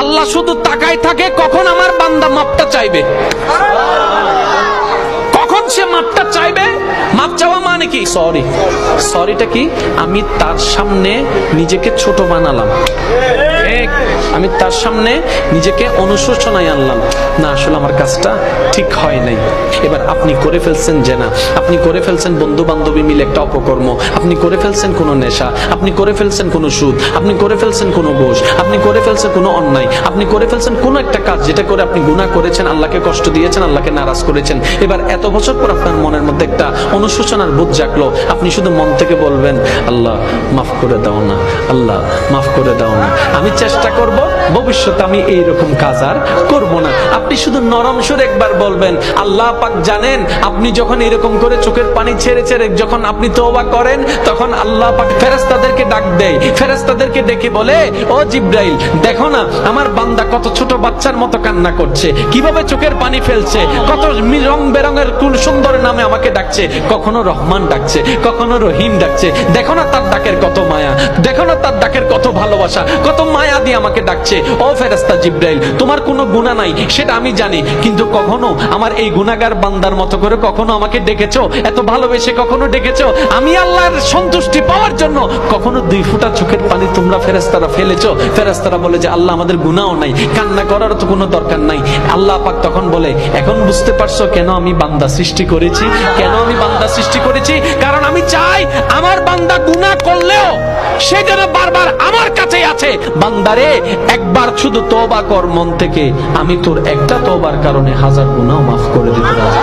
আল্লাহ শুধু তাকায় থাকে কখন আমার বান্দা মাপটা চাইবে, কখন সে মাপটা চাইবে। মাপ চাওয়া মানে কি? সরি। সরিটা কি? আমি তার সামনে নিজেকে ছোট বানালাম, আমি তার সামনে নিজেকে অনুশোচনায় আনলাম, না আসলে আমার কাজটা ঠিক হয় নাই। এবার আপনি করে ফেলছেন জেনা, আপনি করে ফেলছেন বন্ধু বান্ধবী মিলে একটা অপকর্ম, আপনি করে ফেলছেন কোনো নেশা, আপনি করে ফেলছেন কোনো সুদ, আপনি করে ফেলছেন কোনো ঘুষ, আপনি করে ফেলছেন কোনো অন্যায়, আপনি করে ফেলছেন কোনো একটা কাজ যেটা করে আপনি গুনাহ করেছেন, আল্লাহকে কষ্ট দিয়েছেন, আল্লাহকে নারাজ করেছেন। এবার এত বছর পর আপনার মনের মধ্যে একটা অনুশোচনার বোধ জাগলো, আপনি শুধু মন থেকে বলবেন আল্লাহ মাফ করে দাও না, আল্লাহ মাফ করে দাও না, আমি চেষ্টা করব ভবিষ্যতে আমি এইরকম কাজ আর করব না। আপনি শুধু নরম সুরে একবার বলবেন, আল্লাহ পাক জানেন আপনি যখন এরকম করে চোখের পানি ছেড়ে ছেড়ে যখন আপনি তওবা করেন, তখন আল্লাহ পাক ফেরেশতাদেরকে ডাক দেয়, ফেরেশতাদেরকে ডেকে বলে, ও জিবরাইল দেখো না আমার বান্দা কত ছোট বাচ্চার মতো কান্না করছে, কিভাবে চোখের পানি ফেলছে, কত রং বেরঙের কোন সুন্দর নামে আমাকে ডাকছে, কখনো রহমান ডাকছে, কখনো রহিম ডাকছে, দেখো না তার ডাকের কত মায়া, দেখো না তার ডাকের কত ভালোবাসা, কত মায়া দিয়ে আমাকে ডাকছে। ও ফেরেশতা জিবরাইল তোমার কোনো গুনাহ নাই সেটা আমি জানি, কিন্তু কখনো আমার এই গুনাহগার বান্দার মতো করে কখনো আমাকে ডেকেছো, এত ভালোবেসে কখনো ডেকেছো, আমি আল্লাহর সন্তুষ্টি পাওয়ার জন্য কখনো 2 ফোঁটা চোখের পানি তোমরা ফেরেশতারা ফেলেছো? ফেরেশতারা বলে যে আল্লাহ আমাদের গুনাহও নাই, কান্না করার তো কোনো দরকার নাই। আল্লাহ পাক তখন বলে, এখন বুঝতে পারছো কেন আমি বান্দা সৃষ্টি করেছি, কেন আমি বান্দা সৃষ্টি করেছি? কারণ আমি চাই আমার বান্দা গুনাহ করলেও সে যেন বারবার আমার কাছেই আছে। বান্দারে একবার শুধু তওবা কর মন থেকে, আমি তোর একটা তওবার কারণে 1000 গুনাহ মাফ করে দিতে রাজি।